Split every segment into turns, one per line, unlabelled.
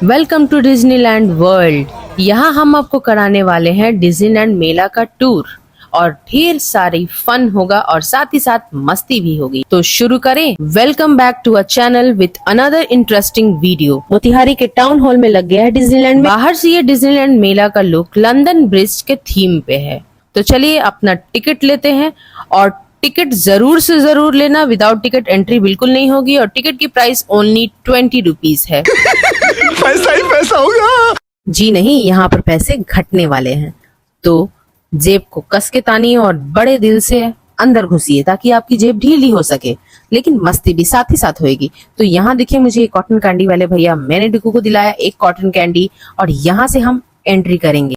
Welcome to Disneyland world. यहाँ हम आपको कराने वाले हैं डिज्नीलैंड मेला का टूर और ढेर सारी फन होगा और साथ ही साथ मस्ती भी होगी। तो शुरू करें। Welcome back to a channel with another interesting video. Motihari के टाउन हॉल में लग गया है डिज्नीलैंड में। बाहर से ये डिज्नीलैंड मेला का लुक लंदन ब्रिज के थीम पे है। तो चलिए अपना टिकट लेते हैं और टिकट जरूर से जरूर लेना, विदाउट टिकट एंट्री बिल्कुल नहीं होगी और टिकट की प्राइस ओनली 20 रुपीज है।
पैसा ही पैसा होगा।
जी नहीं, यहाँ पर पैसे घटने वाले हैं। तो जेब को कस के तानिए और बड़े दिल से अंदर घुसिए ताकि आपकी जेब ढीली हो सके, लेकिन मस्ती भी साथ ही साथ होएगी। तो यहाँ देखिए, मुझे कॉटन कैंडी वाले भैया, मैंने डिकू को दिलाया एक कॉटन कैंडी और यहाँ से हम एंट्री करेंगे।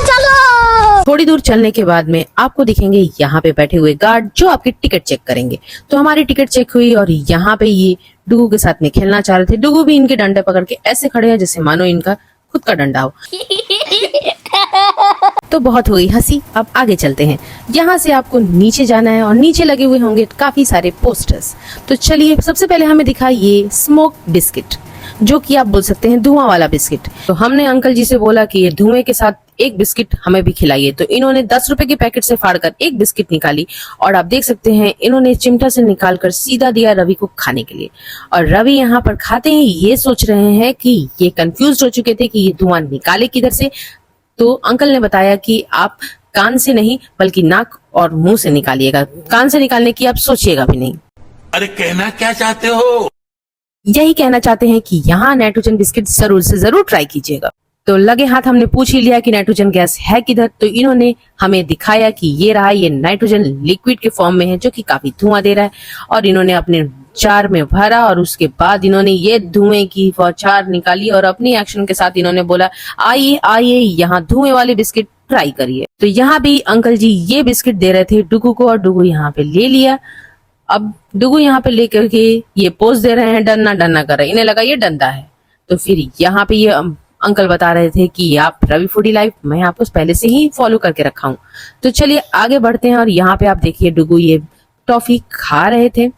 थोड़ी दूर चलने के बाद में आपको दिखेंगे यहाँ पे बैठे हुए गार्ड जो आपकी टिकट चेक करेंगे। तो हमारी टिकट चेक हुई और यहाँ पे ये डुगू के साथ में खेलना चाह रहे थे। डुगू भी इनके डंडे पकड़ के ऐसे खड़े हैं जैसे मानो इनका खुद का डंडा हो। तो बहुत हुई हंसी, अब आगे चलते हैं। यहाँ से आपको नीचे जाना है और नीचे लगे हुए होंगे काफी सारे पोस्टर्स। तो चलिए, सबसे पहले हमें दिखा ये स्मोक बिस्किट, जो कि आप बोल सकते हैं धुआं वाला बिस्किट। तो हमने अंकल जी से बोला कि ये धुएं के साथ एक बिस्किट हमें भी खिलाइए। तो इन्होंने 10 रुपए के पैकेट से फाड़कर एक बिस्किट निकाली और आप देख सकते हैं इन्होंने चिमटा से निकालकर सीधा दिया रवि को खाने के लिए। और रवि यहाँ पर खाते ही ये सोच रहे हैं कि ये कंफ्यूज हो चुके थे कि ये धुआं निकाले किधर से। तो अंकल ने बताया कि आप कान से नहीं बल्कि नाक और मुंह से निकालिएगा। कान से निकालने की आप सोचिएगा भी नहीं।
अरे कहना क्या चाहते हो?
यही कहना चाहते हैं कि यहाँ नाइट्रोजन बिस्किट जरूर से जरूर ट्राई कीजिएगा। तो लगे हाथ हमने पूछ ही लिया कि नाइट्रोजन गैस है किधर। तो इन्होंने हमें दिखाया कि ये रहा, ये नाइट्रोजन लिक्विड के फॉर्म में है जो कि काफी धुआं दे रहा है। और इन्होंने अपने जार में भरा और उसके बाद इन्होंने ये धुएं की बौछार निकाली और अपनी एक्शन के साथ इन्होंने बोला, आइए आइए यहाँ धुएं वाले बिस्किट ट्राई करिए। तो यहाँ भी अंकल जी ये बिस्किट दे रहे थे डुगू को और डुगू यहाँ पे ले लिया। अब डुगू यहाँ पे लेकर के ये पोज दे रहे हैं, डरना डरना कर रहे हैं, इन्हें लगा ये डंडा है। तो फिर यहाँ पे ये अंकल बता रहे थे कि आप रवि फूडी लाइफ मैं आपको पहले से ही फॉलो करके रखा हूँ। तो चलिए आगे बढ़ते हैं और यहाँ पे आप देखिए डुगू ये टॉफी खा रहे थे,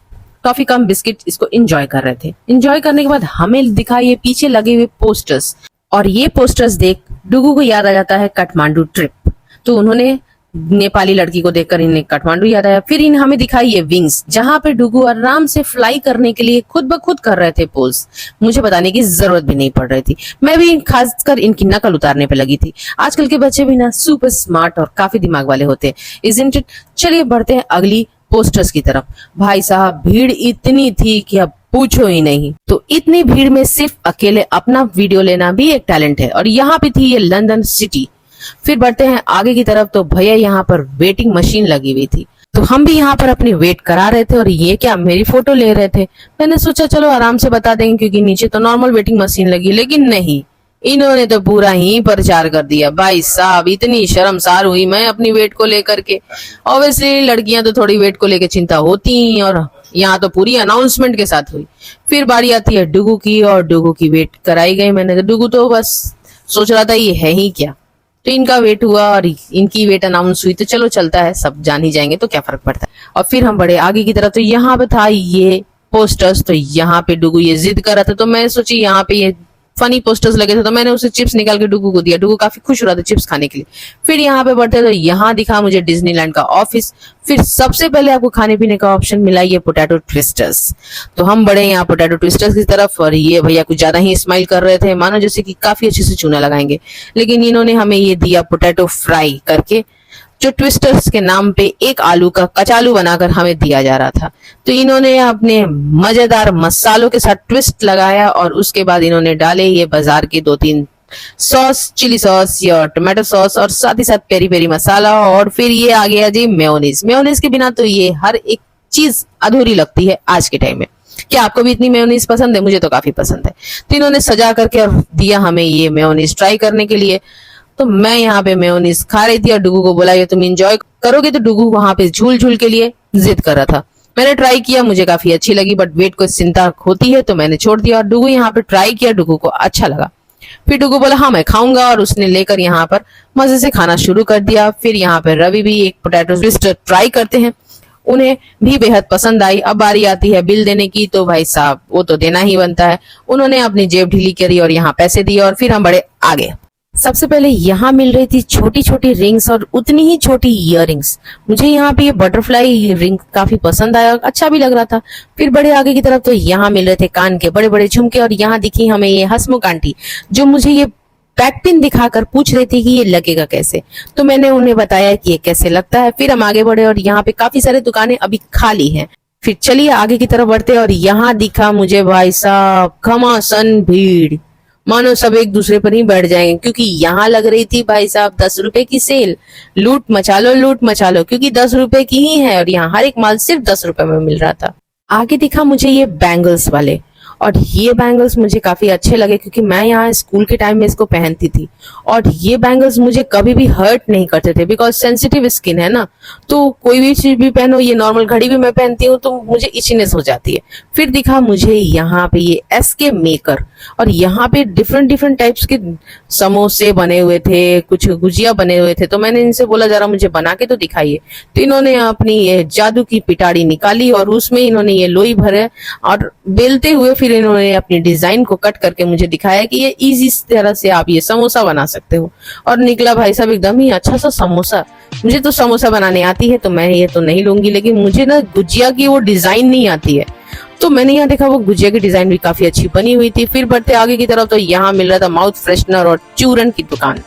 टॉफी कम बिस्किट इसको एंजॉय कर रहे थे। एंजॉय करने के बाद हमें दिखा ये पीछे लगे हुए पोस्टर्स और ये पोस्टर्स देख डुगू को याद आ जाता है काठमांडू ट्रिप। तो उन्होंने नेपाली लड़की को देखकर इन्हें काठमांडू याद आया। फिर इन हमें दिखाई ये विंग्स, जहां पे डुगू आराम से फ्लाई करने के लिए खुद ब खुद कर रहे थे पोज। मुझे बताने की जरूरत भी नहीं पड़ रही थी, मैं भी खासकर इनकी नकल उतारने पे लगी थी। आजकल के बच्चे भी ना सुपर स्मार्ट और काफी दिमाग वाले होते हैं, इज़न्ट इट। चलिए बढ़ते हैं अगली पोस्टर्स की तरफ। भाई साहब भीड़ इतनी थी कि अब पूछो ही नहीं। तो इतनी भीड़ में सिर्फ अकेले अपना वीडियो लेना भी एक टैलेंट है और यहाँ पे थी ये लंदन सिटी। फिर बढ़ते हैं आगे की तरफ। तो भैया यहाँ पर वेटिंग मशीन लगी हुई थी, तो हम भी यहाँ पर अपनी वेट करा रहे थे और ये क्या मेरी फोटो ले रहे थे। मैंने सोचा चलो आराम से बता देंगे क्योंकि नीचे तो नॉर्मल वेटिंग मशीन लगी, लेकिन नहीं, इन्होंने तो पूरा ही प्रचार कर दिया। भाई साहब इतनी शर्मसार हुई मैं अपनी वेट को लेकर के। ऑब्वियसली लड़कियां तो थोड़ी वेट को लेकर चिंता होती ही, और यहाँ तो पूरी अनाउंसमेंट के साथ हुई। फिर बारी आती है डुगू की और डुगू की वेट कराई गई मैंने। डुगू तो बस सोच रहा था ये है ही क्या। तो इनका वेट हुआ और इनकी वेट अनाउंस हुई। तो चलो चलता है, सब जान ही जाएंगे तो क्या फर्क पड़ता है। और फिर हम बड़े आगे की तरफ। तो यहाँ पे था ये पोस्टर्स। तो यहाँ पे डुगू ये जिद कर रहा था, तो मैं सोची यहाँ पे ये फनी पोस्टर्स लगे थे तो मैंने उसे चिप्स निकाल के डुगू को दिया। डुगू काफी खुश हो रहा था चिप्स खाने के लिए। फिर यहाँ पे बढ़ते तो यहाँ दिखा मुझे डिज्नीलैंड का ऑफिस। फिर सबसे पहले आपको खाने पीने का ऑप्शन मिला ये पोटैटो ट्विस्टर्स। तो हम बढ़े यहाँ पोटैटो ट्विस्टर्स की तरफ और ये भैया कुछ ज्यादा ही स्माइल कर रहे थे, मानो जैसे कि काफी अच्छे से चूना लगाएंगे। लेकिन इन्होंने हमें ये दिया पोटैटो फ्राई करके, जो ट्विस्टर्स के नाम पे एक आलू का कचालू बनाकर हमें दिया जा रहा था। तो इन्होंने अपने मजेदार मसालों के साथ ट्विस्ट लगाया और उसके बाद इन्होंने डाले ये बाजार के 2-3 सॉस, चिली सॉस या टोमेटो सॉस और साथ ही साथ पेरी पेरी मसाला। और फिर ये आ गया जी मेयोनीज। मेयोनीज के बिना तो ये हर एक चीज अधूरी लगती है आज के टाइम में। क्या आपको भी इतनी मेयोनीज पसंद है? मुझे तो काफी पसंद है। तो इन्होंने सजा करके दिया हमें ये मेयोनीज ट्राई करने के लिए। तो मैं यहाँ पे मेयोनीज खा रही थी और डुगू को बोला ये तुम एंजॉय करोगे। तो डुगू वहां पे झूल झूल के लिए जिद कर रहा था। मैंने ट्राई किया, मुझे काफी अच्छी लगी, बट वेट को चिंता होती है तो मैंने छोड़ दिया। और डुगू यहाँ पे ट्राई किया, डुगू को अच्छा लगा। फिर डुगू बोला हाँ मैं खाऊंगा और उसने लेकर यहाँ पर मजे से खाना शुरू कर दिया। फिर यहाँ पे रवि भी एक पोटैटो ट्विस्टर ट्राई करते हैं। उन्हें भी बेहद पसंद आई। अब बारी आती है बिल देने की, तो भाई साहब वो तो देना ही बनता है। उन्होंने अपनी जेब ढीली करी और यहाँ पैसे दिए और फिर हम बढ़े आगे। सबसे पहले यहाँ मिल रही थी छोटी छोटी रिंग्स और उतनी ही छोटी इयररिंग्स। मुझे यहाँ पे ये बटरफ्लाई रिंग काफी पसंद आया, अच्छा भी लग रहा था। फिर बड़े आगे की तरफ तो यहाँ मिल रहे थे कान के बड़े बड़े झुमके और यहाँ दिखी हमें ये हंसमुख आंटी, जो मुझे ये बैक पिन दिखाकर पूछ रही थी कि ये लगेगा कैसे। तो मैंने उन्हें बताया कि ये कैसे लगता है। फिर हम आगे बढ़े और यहाँ पे काफी सारी दुकानें अभी खाली हैं। फिर चलिए आगे की तरफ बढ़ते और यहाँ दिखा मुझे भाई साहब घमासान भीड़, मानो सब एक दूसरे पर ही बैठ जाएंगे, क्योंकि यहाँ लग रही थी भाई साहब 10 रुपए की सेल। लूट मचा लो, क्योंकि 10 रुपए की ही है और यहाँ हर एक माल सिर्फ 10 रुपए में मिल रहा था। आगे दिखा मुझे ये बैंगल्स वाले, और ये बैंगल्स मुझे काफी अच्छे लगे क्योंकि मैं यहाँ स्कूल के टाइम में इसको पहनती थी। और ये बैंगल्स मुझे कभी भी हर्ट नहीं करते थे, बिकॉज सेंसिटिव स्किन है ना, तो कोई भी चीज भी पहनो, ये नॉर्मल घड़ी भी मैं पहनती हूँ तो मुझे इचीनेस हो जाती है। फिर दिखा मुझे यहाँ पे ये SK मेकर, और यहाँ पे डिफरेंट टाइप्स के समोसे बने हुए थे, कुछ गुजिया बने हुए थे। तो मैंने इनसे बोला जरा मुझे बना के तो दिखाइए। तो इन्होंने अपनी ये जादू की पिटारी निकाली और उसमें इन्होंने ये लोई भरे और बेलते हुए फिर इन्होंने अपनी डिजाइन को कट करके मुझे दिखाया कि ये इजी तरह से आप ये समोसा बना सकते हो। और निकला भाई साहब एकदम ही अच्छा सा समोसा। मुझे तो समोसा बनाने आती है तो मैं ये तो नहीं लूंगी, लेकिन मुझे ना गुजिया की वो डिजाइन नहीं आती है। तो मैंने यहाँ देखा वो गुजिया की डिजाइन भी काफी अच्छी बनी हुई थी। फिर बढ़ते आगे की तरफ तो यहाँ मिल रहा था माउथ फ्रेशनर और चूरन की दुकान।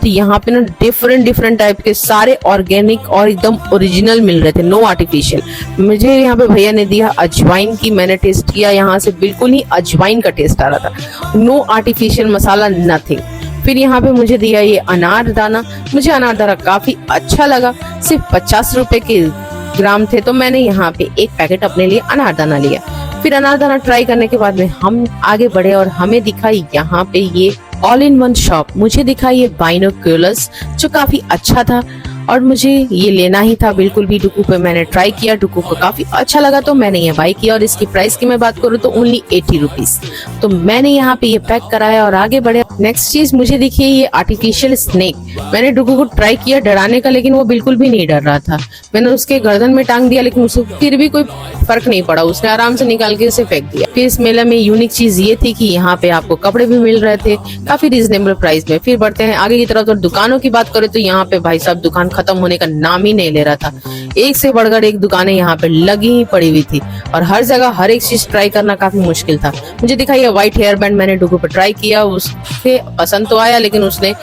तो यहाँ पे ना डिफरेंट टाइप के सारे ऑर्गेनिक और एकदम ओरिजिनल मिल रहे थे, नो आर्टिफिशियल। मुझे यहाँ पे भैया ने दिया अजवाइन की, मैंने टेस्ट किया, यहाँ से बिल्कुल ही अजवाइन का टेस्ट आ रहा था, नो आर्टिफिशियल मसाला, नथिंग। फिर यहाँ पे मुझे दिया ये अनारदाना, मुझे अनारदाना काफी अच्छा लगा, सिर्फ 50 रुपए के ग्राम थे। तो मैंने यहाँ पे एक पैकेट अपने लिए अनारदाना लिया। फिर अनारदाना ट्राई करने के बाद में हम आगे बढ़े और हमें दिखा यहाँ पे ये ऑल इन वन शॉप। मुझे दिखा ये बाइनोक्यूलर्स, जो काफी अच्छा था और मुझे ये लेना ही था बिल्कुल भी। डुकू पे मैंने ट्राई किया, डुकू को काफी अच्छा लगा तो मैंने ये बाई किया। और इसकी प्राइस की मैं बात करूँ तो ओनली 80 रुपीज। तो मैंने यहाँ पे ये पैक कराया और आगे बढ़े। नेक्स्ट चीज मुझे दिखी है ये आर्टिफिशियल स्नेक। मैंने डुकू को ट्राई किया डराने का, लेकिन वो बिल्कुल भी नहीं डर रहा था। मैंने उसके गर्दन में टांग दिया, लेकिन उसे फिर भी कोई फर्क नहीं पड़ा, उसने आराम से निकाल के उसे फेंक दिया। फिर इस मेले में यूनिक चीज ये थी कि यहाँ पे आपको कपड़े भी मिल रहे थे काफी रिजनेबल प्राइस में। फिर बढ़ते हैं आगे की तरफ। तो दुकानों की बात करें तो यहाँ पे भाई साहब दुकान खत्म होने का नाम ही नहीं ले रहा था। एक से बढ़कर एक दुकानें यहाँ पे लगी ही पड़ी हुई थी और हर जगह हर एक चीज ट्राई करना काफी मुश्किल था। मुझे दिखा ये व्हाइट हेयर बैंड, मैंने डुगू पे ट्राई किया, उसके पसंद तो आया, लेकिन उसने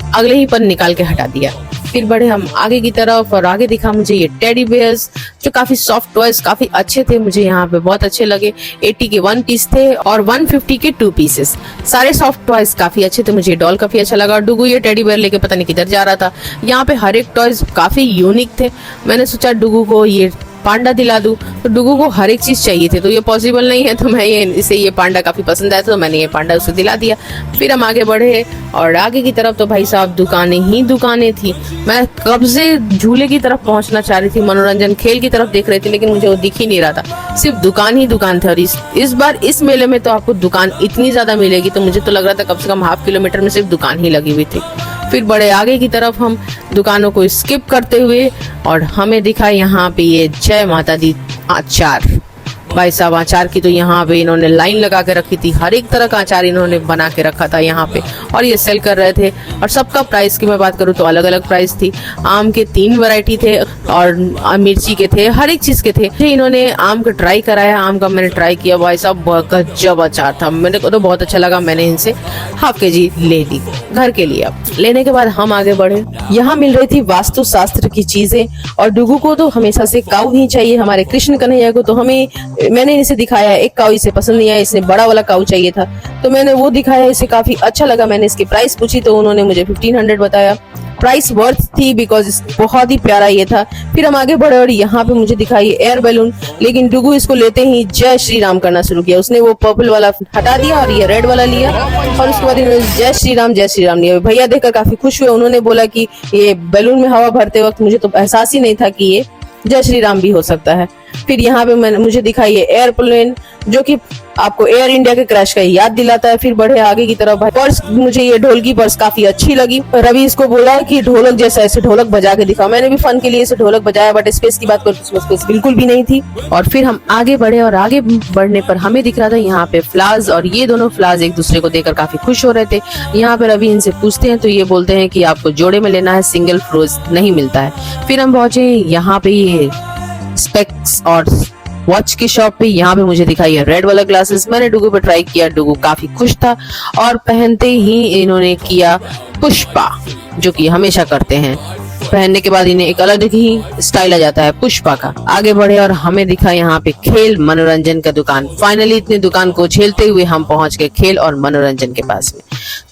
अगले ही पर निकाल के हटा दिया। फिर बढ़े हम आगे की तरफ और आगे दिखा मुझे ये टेडी बेयर्स, जो काफी सॉफ्ट टॉयज काफी अच्छे थे, मुझे यहाँ पे बहुत अच्छे लगे। 80 के 1 पीस थे और 150 के 2 पीसेस। सारे सॉफ्ट टॉयज काफी अच्छे थे, मुझे डॉल काफी अच्छा लगा। डुगू ये टेडी बेयर लेके पता नहीं किधर जा रहा था। यहाँ पे हर एक टॉयज काफी यूनिक थे। मैंने सोचा डुगू को ये पांडा दिला दूं, तो डुगू को हर एक चीज चाहिए थी, तो ये पॉसिबल नहीं है। तो मैं ये पांडा काफी पसंद आया, तो मैंने ये पांडा उसे दिला दिया। फिर हम आगे बढ़े और आगे की तरफ तो भाई साहब दुकानें ही दुकानें थी। मैं कब से झूले की तरफ पहुंचना चाह रही थी, मनोरंजन खेल की तरफ देख रही थी, लेकिन मुझे वो दिख ही नहीं रहा था, सिर्फ दुकान ही दुकान थे। और इस बार इस मेले में तो आपको दुकान इतनी ज्यादा मिलेगी, तो मुझे तो लग रहा था कम से कम ½ किलोमीटर में सिर्फ दुकान ही लगी हुई थी। फिर बड़े आगे की तरफ हम दुकानों को स्किप करते हुए और हमें दिखा यहाँ पे ये जय माता दी अचार। भाई साहब अचार की तो यहाँ पे इन्होंने लाइन लगा के रखी थी, हर एक तरह का अचार इन्होंने बना के रखा था यहाँ पे और ये सेल कर रहे थे। और सबका प्राइस की मैं बात करूँ तो अलग अलग प्राइस थी। आम के 3 वैरायटी थे और मिर्ची के थे, हर एक चीज के थे। फिर इन्होंने आम का ट्राई कराया, आम का मैंने ट्राई किया, भाई साहब गजब अचार था, मेरे को तो बहुत अच्छा लगा। मैंने इनसे ½ केजी ले ली घर के लिए। लेने के बाद हम आगे बढ़े। यहाँ मिल रही थी वास्तु शास्त्र की चीजें और डुगू को तो हमेशा से काऊ ही चाहिए, हमारे कृष्ण कन्हैया को। तो मैंने इसे दिखाया, एक काऊ इसे पसंद नहीं आया, इसने बड़ा वाला काऊ चाहिए था, तो मैंने वो दिखाया, इसे काफी अच्छा लगा। मैंने इसकी प्राइस पूछी तो उन्होंने मुझे 1500 बताया। प्राइस वर्थ थी बिकॉज बहुत ही प्यारा ये था। फिर हम आगे बढ़े और यहाँ पे मुझे दिखाई एयर बैलून, लेकिन डुगू इसको लेते ही जय श्री राम करना शुरू किया। उसने वो पर्पल वाला हटा दिया और ये रेड वाला लिया और उसके बाद इन्होंने जय श्री राम लिया। भैया देखकर काफी खुश हुए, उन्होंने बोला कि ये बैलून में हवा भरते वक्त मुझे तो एहसास ही नहीं था कि ये जय श्री राम भी हो सकता है। फिर यहाँ पे मैंने मुझे दिखाई है एयरप्लेन, जो कि आपको एयर इंडिया के क्रैश का याद दिलाता है। फिर बढ़े आगे की तरफ। पर्स, मुझे ये ढोल की पर्स काफी अच्छी लगी। रवि इसको बोला कि ढोलक जैसा ऐसे ढोलक बजा के दिखाओ। मैंने भी फन के लिए इसे ढोलक बजाया, बट स्पेस की बात करूँ तो उसमें स्पेस बिल्कुल भी नहीं थी। और फिर हम आगे बढ़े और आगे बढ़ने पर हमें दिख रहा था यहाँ पे फ्लावर्स, और ये दोनों फ्लावर्स एक दूसरे को देखकर काफी खुश हो रहे थे। यहाँ पे रवि इनसे पूछते हैं तो ये बोलते हैं कि आपको जोड़े में लेना है, सिंगल रोज नहीं मिलता है। फिर हम पहुंचे यहाँ पे ये स्पेक्स और वॉच की शॉप पे। यहाँ पे मुझे दिखाई है रेड वाला ग्लासेस। मैंने डुगू पे ट्राई किया, डुगू काफी खुश था और पहनते ही इन्होंने किया पुष्पा, जो कि हमेशा करते हैं। पहनने के बाद इन्हें एक अलग ही स्टाइल आ जाता है पुष्पा का। आगे बढ़े और हमें दिखा यहाँ पे खेल मनोरंजन का दुकान। फाइनली इतने दुकान को झेलते हुए हम पहुंच गए खेल और मनोरंजन के पास में।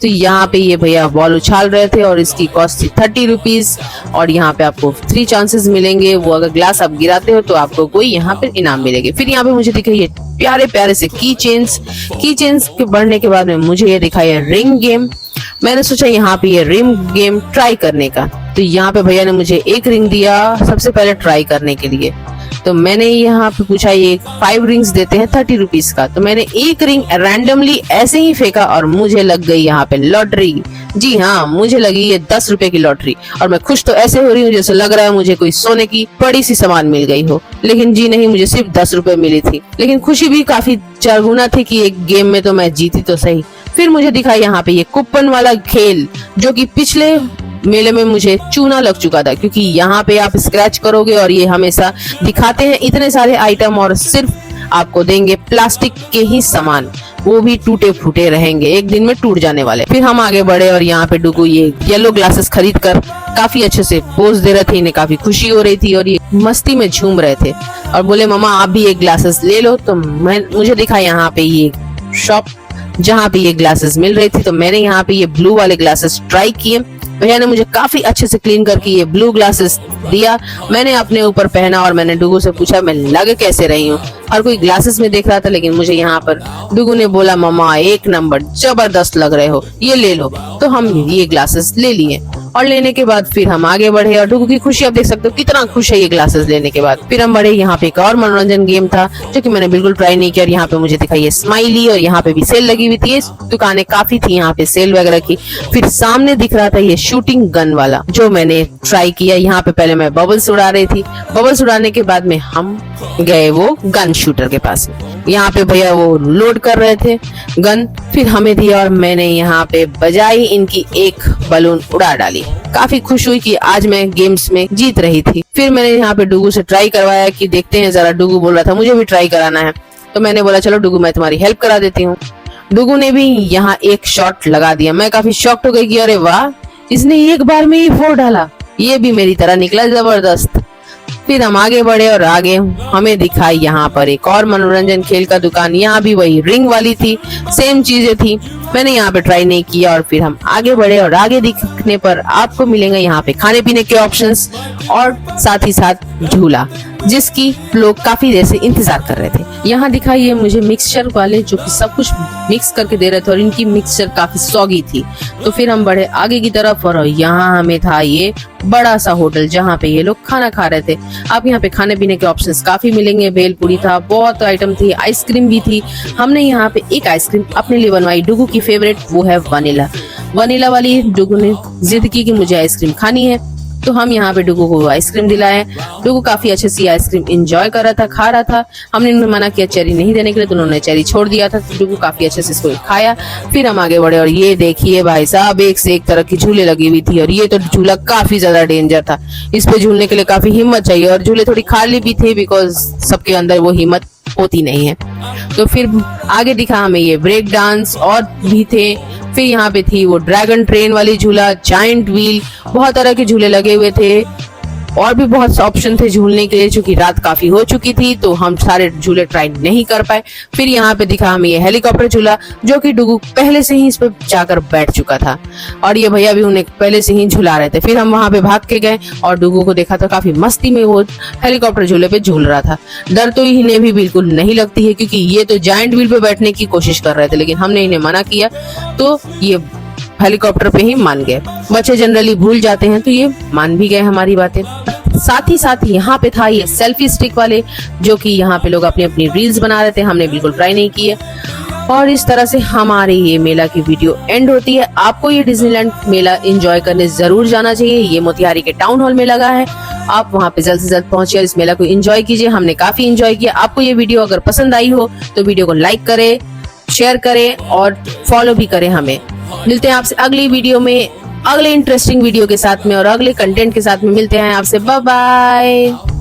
तो यहाँ पे ये भैया बॉल उछाल रहे थे और इसकी कॉस्ट थी 30 रुपीज। और यहाँ पे आपको 3 चांसेस मिलेंगे, वो अगर ग्लास आप गिराते हो तो आपको कोई यहाँ पे इनाम मिलेंगे। फिर यहाँ पे मुझे दिखाई है प्यारे प्यारे से की चेन्स के बढ़ने के बाद में मुझे ये दिखाई है रिंग गेम। मैंने सोचा यहाँ पे ये रिंग गेम ट्राई करने का। तो यहाँ पे भैया ने मुझे एक रिंग दिया सबसे पहले ट्राई करने के लिए। तो मैंने यहाँ पे पूछा ये 5 रिंग्स देते हैं 30 रुपीज का। तो मैंने एक रिंग रैंडमली ऐसे ही फेंका और मुझे लग गई यहाँ पे लॉटरी। जी हाँ, मुझे लगी ये 10 रुपए की लॉटरी। और मैं खुश तो ऐसे हो रही हूँ जैसे लग रहा है मुझे कोई सोने की बड़ी सी सामान मिल गई हो, लेकिन जी नहीं, मुझे सिर्फ 10 रुपए मिली थी। लेकिन खुशी भी काफी चरगुना थी कि एक गेम में तो मैं जीती तो सही। फिर मुझे दिखा यहाँ पे ये कूपन वाला खेल, जो कि पिछले मेले में मुझे चूना लग चुका था, क्योंकि यहाँ पे आप स्क्रैच करोगे और ये हमेशा दिखाते हैं इतने सारे आइटम और सिर्फ आपको देंगे प्लास्टिक के ही सामान, वो भी टूटे फूटे रहेंगे, एक दिन में टूट जाने वाले। फिर हम आगे बढ़े और यहाँ पे डुगू ये येलो ग्लासेस खरीद कर काफी अच्छे से पोज दे रहे थे। इन्हें काफी खुशी हो रही थी और ये मस्ती में झूम रहे थे और बोले मम्मा आप भी एक ग्लासेस ले लो। तो मुझे दिखा यहाँ पे ये शॉप जहाँ पे ये ग्लासेस मिल रही थी। तो मैंने यहाँ पे ये ब्लू वाले ग्लासेस ट्राई किए। भैया ने मुझे काफी अच्छे से क्लीन करके ये ब्लू ग्लासेस दिया। मैंने अपने ऊपर पहना और मैंने डुगू से पूछा मैं लग कैसे रही हूँ। हर कोई ग्लासेस में देख रहा था, लेकिन मुझे यहाँ पर डुगू ने बोला मम्मा एक नंबर जबरदस्त लग रहे हो, ये ले लो। तो हम ये ग्लासेस ले लिए और लेने के बाद फिर हम आगे बढ़े और डुगू की खुशी आप देख सकते हो कितना खुश है ये ग्लासेस लेने के बाद। फिर हम बढ़े, यहाँ पे एक और मनोरंजन गेम था जो कि मैंने बिल्कुल ट्राई नहीं किया। और यहाँ पे मुझे दिखाई है स्माइली और यहाँ पे भी सेल लगी हुई थी। ये दुकानें काफी थी यहाँ पे सेल वगैरह की। फिर सामने दिख रहा था ये शूटिंग गन वाला, जो मैंने ट्राई किया। यहाँ पे पहले मैं बबल्स उड़ा रही थी, बबल्स उड़ाने के बाद में हम गए वो गन शूटर के पास। यहाँ पे भैया वो लोड कर रहे थे गन, फिर हमें दिया और मैंने यहाँ पे बजाई इनकी एक बलून उड़ा डाली। काफी खुश हुई कि आज मैं गेम्स में जीत रही थी। फिर मैंने यहाँ पे डुगू से ट्राई करवाया कि देखते हैं जरा। डुगू बोल रहा था मुझे भी ट्राई कराना है, तो मैंने बोला चलो डुगू मैं तुम्हारी हेल्प करा देती हूँ। डुगू ने भी यहाँ एक शॉट लगा दिया। मैं काफी शॉक्ड हो गई कि अरे वाह, इसने एक बार में ही 4 डाला, ये भी मेरी तरह निकला जबरदस्त। फिर हम आगे बढ़े और आगे हमें दिखाई यहाँ पर एक और मनोरंजन खेल का दुकान। यहाँ भी वही रिंग वाली थी, सेम चीजें थी। मैंने यहाँ पे ट्राई नहीं किया और फिर हम आगे बढ़े और आगे दिखने पर आपको मिलेंगे यहाँ पे खाने पीने के ऑप्शंस और साथ ही साथ झूला, जिसकी लोग काफी देर से इंतजार कर रहे थे। यहाँ दिखाई है मुझे मिक्सचर वाले, जो कि सब कुछ मिक्स करके दे रहे थे और इनकी मिक्सचर काफी सौगी थी। तो फिर हम बढ़े आगे की तरफ और यहाँ हमें था ये बड़ा सा होटल जहाँ पे ये लोग खाना खा रहे थे। आप यहाँ पे खाने पीने के ऑप्शंस काफी मिलेंगे। भेलपूरी था, बहुत आइटम थी, आइसक्रीम भी थी। हमने यहाँ पे एक आइसक्रीम अपने लिए बनवाई, डुगू की फेवरेट, वो है वनीला वाली। डुगू ने जिद की कि मुझे आइसक्रीम खानी है, तो हम यहाँ पे डुगू को आइसक्रीम दिलाए। डुगू काफी अच्छे से आइसक्रीम एंजॉय कर रहा था, खा रहा था। हमने उन्हें मना किया चेरी नहीं देने के लिए, तो उन्होंने चेरी छोड़ दिया था। तो डुगू काफी अच्छे से इसको खाया। फिर हम आगे बढ़े और ये देखिए भाई साहब, एक से एक तरह की झूले लगी हुई थी और ये तो झूला काफी ज्यादा डेंजर था। इस पे झूलने के लिए काफी हिम्मत चाहिए और झूले थोड़ी खाली भी थे, बिकॉज सबके अंदर वो हिम्मत होती नहीं है। तो फिर आगे दिखा हमें ये ब्रेक डांस और भी थे। फिर यहाँ पे थी वो ड्रैगन ट्रेन वाली झूला, जायंट व्हील, बहुत तरह के झूले लगे हुए थे और भी बहुत से ऑप्शन थे झूलने के लिए। चूंकि रात काफी हो चुकी थी तो हम सारे झूले ट्राई नहीं कर पाए। फिर यहाँ पे दिखा हमें ये हेलीकॉप्टर झूला, जो कि डुगू पहले से ही इस पे जाकर बैठ चुका था और ये भैया भी उन्हें पहले से ही झुला रहे थे। फिर हम वहां पे भाग के गए और डुगू को देखा तो काफी मस्ती में वो हेलीकॉप्टर झूले पे झूल रहा था। डर तो इन्हें भी बिल्कुल नहीं लगती है, क्योंकि ये तो जायंट व्हील पे बैठने की कोशिश कर रहे थे, लेकिन हमने इन्हें मना किया तो ये हेलीकॉप्टर पे ही मान गए। बच्चे जनरली भूल जाते हैं, तो ये मान भी गए हमारी बातें। साथ ही यहाँ पे था ये सेल्फी स्टिक वाले, जो कि यहाँ पे लोग अपनी अपनी रील्स बना रहे थे। हमने बिल्कुल ट्राई नहीं की है। और इस तरह से हमारे ये मेला की वीडियो एंड होती है। आपको ये डिज्नीलैंड मेला एंजॉय करने जरूर जाना चाहिए। ये मोतिहारी के टाउन हॉल में लगा है। आप वहाँ पे जल्द से जल्द पहुंचिए, इस मेला को एंजॉय कीजिए। हमने काफी एंजॉय किया। आपको ये वीडियो अगर पसंद आई हो तो वीडियो को लाइक करें, शेयर करें और फॉलो भी करें हमें। मिलते हैं आपसे अगली वीडियो में, अगले इंटरेस्टिंग वीडियो के साथ में और अगले कंटेंट के साथ में मिलते हैं आपसे। Bye bye.